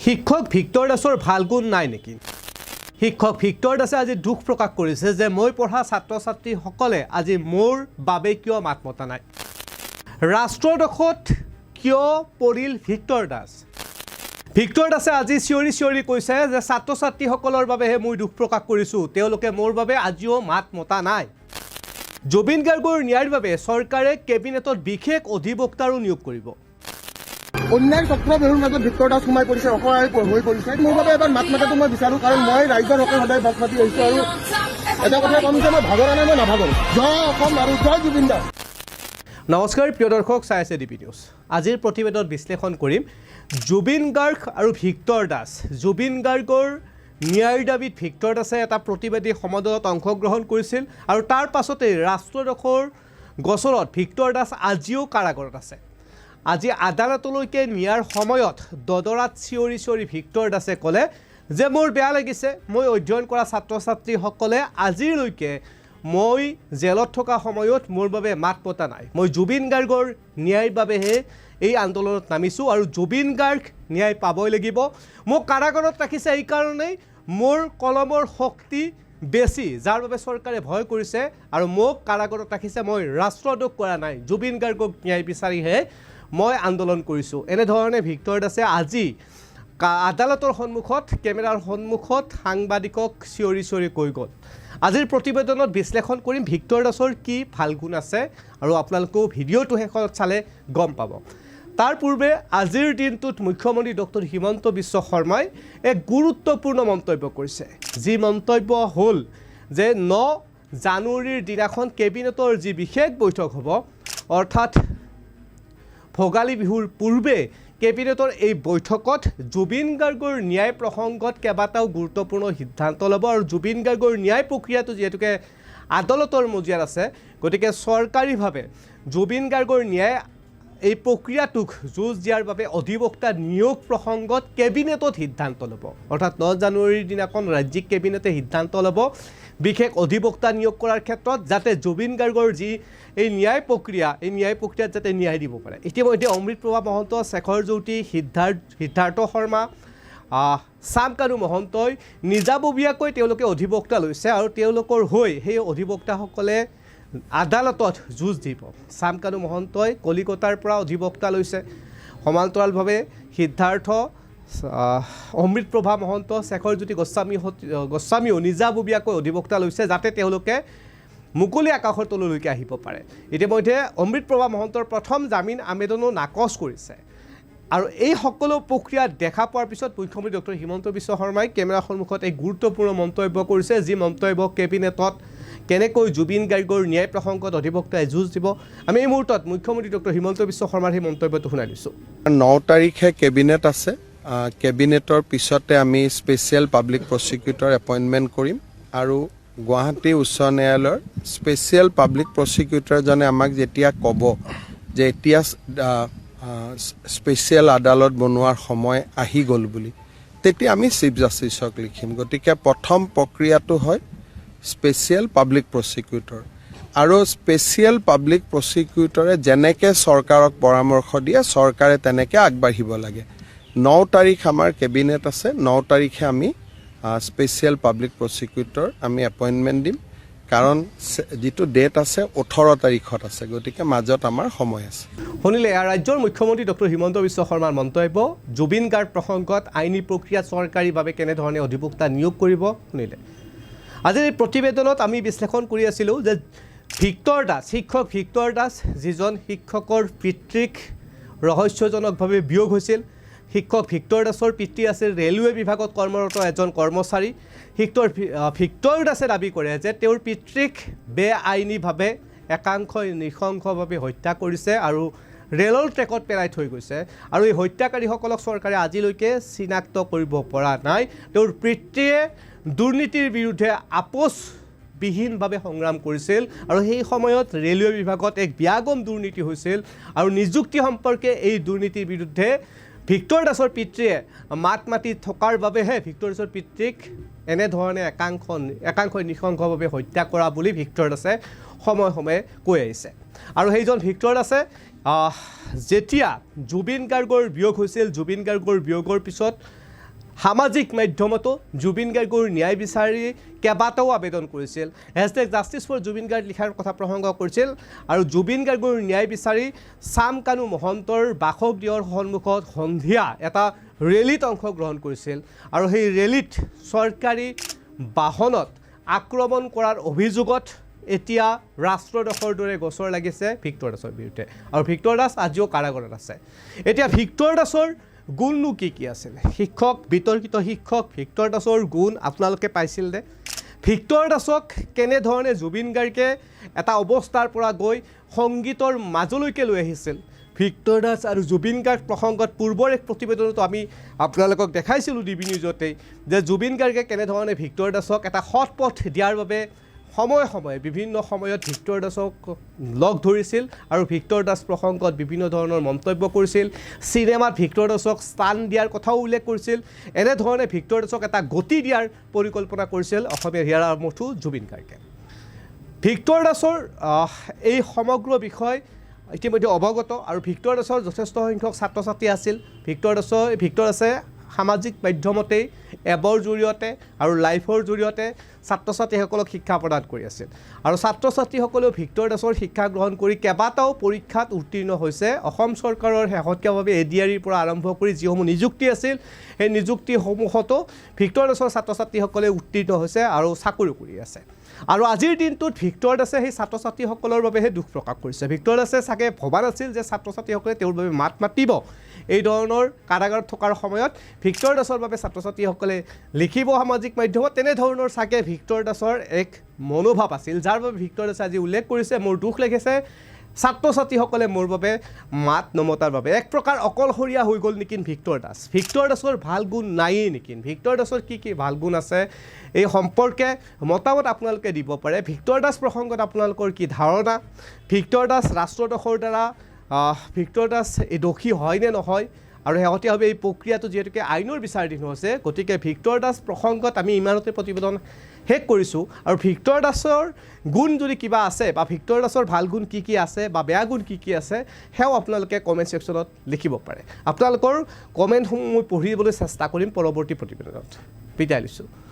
শিক্ষক ভিক্টৰ দাসৰ ভাল গুণ নাই নেকি? শিক্ষক ভিক্টৰ দাসে আজি দুখ প্ৰকাশ কৰিছে যে মই পঢ়া ছাত্ৰ ছাত্ৰীসকলে আজি মোৰ বাবে কিয় মাত মতা নাই। ৰাষ্ট্ৰদোষত কিয় পৰিল ভিক্টৰ দাস? ভিক্টৰ দাসে আজি চিঞৰি চিঞৰি কৈছে যে ছাত্ৰ ছাত্ৰীসকলৰ বাবেহে মই দুখ প্ৰকাশ কৰিছোঁ, তেওঁলোকে মোৰ বাবে আজিও মাত মতা নাই। জুবিন গাৰ্গৰ ন্যায়ৰ বাবে চৰকাৰে কেবিনেটত বিশেষ অধিবক্তাৰো নিয়োগ কৰিব। অন্যায় চক্ৰবেহুৰ মাজত ভিক্টৰ দাস সোমাই পৰিছে, অসহায় হৈ পৰিছে। মোৰ বাবে এবাৰ মাত মাতাটো মই বিচাৰোঁ, কাৰণ মই ৰাইজৰ হকে সদায় মাত মাতি আহিছোঁ। আৰু এটা কথা ক'ম যে মই ভাগৰা নাই, মই নাভাগৰো। জয় অসম আৰু জয় জুবিন দাস। নমস্কাৰ প্ৰিয় দৰ্শক, চাই আছে ডিপি নিউজ। আজিৰ প্ৰতিবেদন বিশ্লেষণ কৰিম জুবিন গাৰ্গ আৰু ভিক্টৰ দাস। জুবিন গাৰ্গৰ ন্যায়ৰ দাবীত ভিক্টৰ দাসে এটা প্ৰতিবাদী সমদলত অংশগ্ৰহণ কৰিছিল আৰু তাৰ পাছতেই ৰাষ্ট্ৰদোষৰ গোচৰত ভিক্টৰ দাস আজিও কাৰাগাৰত আছে। আজি আদালতলৈকে নিয়াৰ সময়ত দদৰাত চিঞৰি চিঞৰি ভিক্টৰ দাসে ক'লে যে মোৰ বেয়া লাগিছে, মই অধ্যয়ন কৰা ছাত্ৰ ছাত্ৰীসকলে আজিলৈকে মই জেলত থকা সময়ত মোৰ বাবে মাত মতা নাই। মই জুবিন গাৰ্গৰ ন্যায়ৰ বাবেহে এই আন্দোলনত নামিছোঁ আৰু জুবিন গাৰ্গ ন্যায় পাবই লাগিব। মোক কাৰাগাৰত ৰাখিছে এইকাৰণেই মোৰ কলমৰ শক্তি বেছি, যাৰ বাবে চৰকাৰে ভয় কৰিছে আৰু মোক কাৰাগাৰত ৰাখিছে। মই ৰাষ্ট্ৰদোষ কৰা নাই, জুবিন গাৰ্গক ন্যায় বিচাৰিহে মই আন্দোলন কৰিছোঁ। এনেধৰণে ভিক্টৰ দাসে আজি আদালতৰ সন্মুখত কেমেৰাৰ সন্মুখত সাংবাদিকক চিঞৰি চিঞৰি কৈ গ'ল। আজিৰ প্ৰতিবেদনত বিশ্লেষণ কৰিম ভিক্টৰ দাসৰ কি ভাল গুণ আছে আৰু আপোনালোকেও ভিডিঅ'টো শেষত চালে গম পাব। তাৰ পূৰ্বে আজিৰ দিনটোত মুখ্যমন্ত্ৰী ডক্টৰ হিমন্ত বিশ্ব শৰ্মাই এক গুৰুত্বপূৰ্ণ মন্তব্য কৰিছে, যি মন্তব্য হ'ল যে 9 জানুৱাৰীৰ দিনাখন কেবিনেটৰ যি বিশেষ বৈঠক হ'ব, অৰ্থাৎ ভোগালী বিহুৰ পূৰ্বে কেবিনেটৰ এই বৈঠকত জুবিন গাৰ্গৰ ন্যায় প্ৰসংগত কেইবাটাও গুৰুত্বপূৰ্ণ সিদ্ধান্ত ল'ব। আৰু জুবিন গাৰ্গৰ ন্যায় প্ৰক্ৰিয়াটো যিহেতুকে আদালতৰ মজিয়াত আছে, গতিকে চৰকাৰীভাৱে জুবিন গাৰ্গৰ ন্যায় এই প্ৰক্ৰিয়াটোক যুঁজ দিয়াৰ বাবে অধিবক্তা নিয়োগ প্ৰসংগত কেবিনেটত সিদ্ধান্ত ল'ব। অৰ্থাৎ 9 জানুৱাৰীৰ দিনাখন ৰাজ্যিক কেবিনেটে সিদ্ধান্ত ল'ব বিশেষ অধিবক্তা নিয়োগ কৰাৰ ক্ষেত্ৰত, যাতে জুবিন গাৰ্গৰ যি এই ন্যায় প্ৰক্ৰিয়া, এই ন্যায় প্ৰক্ৰিয়াত যাতে ন্যায় দিব পাৰে। ইতিমধ্যে অমৃতপ্ৰভা মহন্ত, শেখৰ জ্যোতি, সিদ্ধাৰ্থ শৰ্মা, চামকানু মহন্তই নিজাববীয়াকৈ তেওঁলোকে অধিবক্তা লৈছে আৰু তেওঁলোকৰ হৈ সেই অধিবক্তাসকলে আদালতত যুঁজ দিব। চামকানু মহন্তই কলিকতাৰ পৰা অধিবক্তা লৈছে, সমান্তৰালভাৱে সিদ্ধাৰ্থ, অমৃতপ্ৰভা মহন্ত, শেখৰ জ্যোতি গোস্বামীও নিজাববীয়াকৈ অধিবক্তা লৈছে, যাতে তেওঁলোকে মুকলি আকাশৰ তললৈকে আহিব পাৰে। ইতিমধ্যে অমৃতপ্ৰভা মহন্তৰ প্ৰথম জামিন আবেদনো নাকচ কৰিছে। আৰু এই সকলো প্ৰক্ৰিয়া দেখা পোৱাৰ পিছত মুখ্যমন্ত্ৰী ডক্টৰ হিমন্ত বিশ্ব শৰ্মাই কেমেৰাৰ সন্মুখত এক গুৰুত্বপূৰ্ণ মন্তব্য কৰিছে, যি মন্তব্য কেবিনেটত কেনেকৈ জুবিন গাৰ্গৰ ন্যায় প্ৰসংগত অধিবক্তাই যুঁজ দিব। আমি এই মুহূৰ্তত মুখ্যমন্ত্ৰী ডক্টৰ হিমন্ত বিশ্ব শৰ্মাৰ সেই মন্তব্যটো শুনাই দিছোঁ। 9 তাৰিখে কেবিনেট আছে। কেবিনেটৰ পিছতে আমি স্পেচিয়েল পাব্লিক প্ৰচিকিউটৰ এপইণ্টমেণ্ট কৰিম আৰু গুৱাহাটী উচ্চ ন্যায়ালয়ৰ স্পেচিয়েল পাব্লিক প্ৰচিকিউটৰজনে আমাক যেতিয়া ক'ব যে এতিয়া স্পেচিয়েল আদালত বনোৱাৰ সময় আহি গ'ল বুলি, তেতিয়া আমি চিফ জাষ্টিছক লিখিম। গতিকে প্ৰথম প্ৰক্ৰিয়াটো হয় স্পেচিয়েল পাব্লিক প্ৰচিকিউটৰ, আৰু স্পেচিয়েল পাব্লিক প্ৰচিকিউটৰে যেনেকৈ চৰকাৰক পৰামৰ্শ দিয়ে চৰকাৰে তেনেকৈ আগবাঢ়িব লাগে। 9 তাৰিখ আমাৰ কেবিনেট আছে। 9 তাৰিখে আমি স্পেচিয়েল পাব্লিক প্ৰচিকিউটৰ আমি এপইণ্টমেণ্ট দিম, কাৰণ যিটো ডেট আছে 18 তাৰিখত আছে, গতিকে মাজত আমাৰ সময় আছে। শুনিলে ৰাজ্যৰ মুখ্যমন্ত্ৰী ডক্টৰ হিমন্ত বিশ্ব শৰ্মাৰ মন্তব্য জুবিন গাৰ্গ প্ৰসংগত আইনী প্ৰক্ৰিয়াত চৰকাৰীভাৱে কেনেধৰণে অধিবক্তা নিয়োগ কৰিব। শুনিলে আজিৰ এই প্ৰতিবেদনত আমি বিশ্লেষণ কৰি আছিলোঁ যে ভিক্টৰ দাস, শিক্ষক ভিক্টৰ দাস, যিজন শিক্ষকৰ পিতৃক ৰহস্যজনকভাৱে বিয়োগ হৈছিল। শিক্ষক ভিক্টৰ দাসৰ পিতৃ আছিল ৰেলৱে বিভাগত কৰ্মৰত এজন কৰ্মচাৰী। ভিক্টৰ দাসে দাবী কৰে যে তেওঁৰ পিতৃক বেআইনীভাৱে একাংশই নৃশংসভাৱে হত্যা কৰিছে আৰু ৰেলৰ ট্ৰেকত পেলাই থৈ গৈছে, আৰু এই হত্যাকাৰীসকলক চৰকাৰে আজিলৈকে চিনাক্ত কৰিব পৰা নাই। তেওঁৰ পিতৃয়ে দুৰ্নীতিৰ বিৰুদ্ধে আপোচবিহীনভাৱে সংগ্ৰাম কৰিছিল আৰু সেই সময়ত ৰেলৱে বিভাগত এক ব্যাগম দুৰ্নীতি হৈছিল আৰু নিযুক্তি সম্পৰ্কে এই দুৰ্নীতিৰ বিৰুদ্ধে ভিক্টৰ দাসৰ পিতৃয়ে মাত মাতি থকাৰ বাবেহে ভিক্টৰ দাসৰ পিতৃক এনেধৰণে একাংশই নৃশংসভাৱে হত্যা কৰা বুলি ভিক্টৰ দাসে সময়ে সময়ে কৈ আহিছে। আৰু সেইজন ভিক্টৰ দাসে যেতিয়া জুবিন গাৰ্গৰ বিয়োগ হৈছিল, জুবিন গাৰ্গৰ বিয়োগৰ পিছত সামাজিক মাধ্যমতো জুবিন গাৰ্গৰ ন্যায় বিচাৰি কেইবাটাও আবেদন কৰিছিল #জাষ্টিছ ফৰ জুবিন গাৰ্গ লিখাৰ কথা প্ৰসংগ কৰিছিল আৰু জুবিন গাৰ্গৰ ন্যায় বিচাৰি চাম কানু মহন্তৰ বাসগৃহৰ সন্মুখত সন্ধিয়া এটা ৰেলীত অংশগ্ৰহণ কৰিছিল আৰু সেই ৰেলীত চৰকাৰী বাহনত আক্ৰমণ কৰাৰ অভিযোগত এতিয়া ৰাষ্ট্ৰদোষৰ দৰে গোচৰ লাগিছে ভিক্টৰ দাসৰ বিৰুদ্ধে আৰু ভিক্টৰ দাস আজিও কাৰাগাৰত আছে এতিয়া ভিক্টৰ দাসৰ গুণনো কি আছিল শিক্ষক বিতৰ্কিত শিক্ষক ভিক্টৰ দাসৰ গুণ আপোনালোকে পাইছিল নে ভিক্টৰ দাসক কেনেধৰণে জুবিন গাৰ্গে এটা অৱস্থাৰ পৰা গৈ সংগীতৰ মাজলৈকে লৈ আহিছিল ভিক্টৰ দাস আৰু জুবিন গাৰ্গ প্ৰসংগত পূৰ্বৰ এক প্ৰতিবেদনতো আমি আপোনালোকক দেখাইছিলোঁ ডিবি নিউজতেই যে জুবিন গাৰ্গে কেনেধৰণে ভিক্টৰ দাসক এটা সৎ পথ দিয়াৰ বাবে সময়ে সময়ে বিভিন্ন সময়ত ভিক্টৰ দাসক লগ ধৰিছিল আৰু ভিক্টৰ দাস প্ৰসংগত বিভিন্ন ধৰণৰ মন্তব্য কৰিছিল চিনেমাত ভিক্টৰ দাসক স্থান দিয়াৰ কথাও উল্লেখ কৰিছিল এনেধৰণে ভিক্টৰ দাসক এটা গতি দিয়াৰ পৰিকল্পনা কৰিছিল অসমীয়া হিয়াৰ মঠু জুবিন গাৰ্গে ভিক্টৰ দাসৰ এই সমগ্ৰ বিষয় ইতিমধ্যে অৱগত আৰু ভিক্টৰ দাসৰ যথেষ্ট সংখ্যক ছাত্ৰ ছাত্ৰী আছিল ভিক্টৰ দাসে সামাজিক মাধ্যমতেই এপৰ জৰিয়তে আৰু লাইভৰ জৰিয়তে ছাত্ৰ ছাত্ৰীসকলক শিক্ষা প্ৰদান কৰি আছিল আৰু ছাত্ৰ ছাত্ৰীসকলেও ভিক্টৰ দাসৰ শিক্ষা গ্ৰহণ কৰি কেইবাটাও পৰীক্ষাত উত্তীৰ্ণ হৈছে অসম চৰকাৰৰ শেহতীয়াভাৱে এডিআৰিৰ পৰা আৰম্ভ কৰি যিসমূহ নিযুক্তি আছিল সেই নিযুক্তিসমূহতো ভিক্টৰ দাসৰ ছাত্ৰ ছাত্ৰীসকলে উত্তীৰ্ণ হৈছে আৰু চাকৰি কৰি আছে আৰু আজিৰ দিনটোত ভিক্টৰ দাসে সেই ছাত্ৰ ছাত্ৰীসকলৰ বাবেহে দুখ প্ৰকাশ কৰিছে ভিক্টৰ দাসে চাগে ভবা নাছিল যে ছাত্ৰ ছাত্ৰীসকলে তেওঁৰ বাবে মাত মাতিব এই ধৰণৰ কাৰাগাৰত থকাৰ সময়ত ভিক্টৰ দাসৰ বাবে ছাত্ৰ ছাত্ৰীসকলে লিখিব সামাজিক মাধ্যমত তেনেধৰণৰ চাগে ভিক্টৰ দাসৰ এক মনোভাৱ আছিল যাৰ বাবে ভিক্টৰ দাসে আজি উল্লেখ কৰিছে মোৰ দুখ লাগিছে ছাত্ৰ ছাত্ৰীসকলে মোৰ বাবে মাত নমতাৰ বাবে এক প্ৰকাৰ অকলশৰীয়া হৈ গ'ল নেকি ভিক্টৰ দাসৰ ভাল গুণ নায়েই নেকি ভিক্টৰ দাসৰ কি ভাল গুণ আছে এই সম্পৰ্কে মতামত আপোনালোকে দিব পাৰে ভিক্টৰ দাস প্ৰসংগত আপোনালোকৰ কি ধাৰণা ভিক্টৰ দাস ৰাষ্ট্ৰদোষৰ দ্বাৰা ভিক্টৰ দাস এই দোষী হয় নে নহয় আৰু শেহতীয়াভাৱে এই প্ৰক্ৰিয়াটো যিহেতুকে আইনৰ বিচাৰাধীন হৈছে গতিকে ভিক্টৰ দাস প্ৰসংগত আমি ইমানতে প্ৰতিবেদন শেষ কৰিছোঁ আৰু ভিক্টৰ দাসৰ গুণ যদি কিবা আছে বা ভিক্টৰ দাসৰ ভাল গুণ কি আছে বা বেয়া গুণ কি আছে সেয়াও আপোনালোকে কমেণ্ট ছেকশ্যনত লিখিব পাৰে আপোনালোকৰ কমেণ্টসমূহ মই পঢ়িবলৈ চেষ্টা কৰিম পৰৱৰ্তী প্ৰতিবেদনত বিদায় লৈছোঁ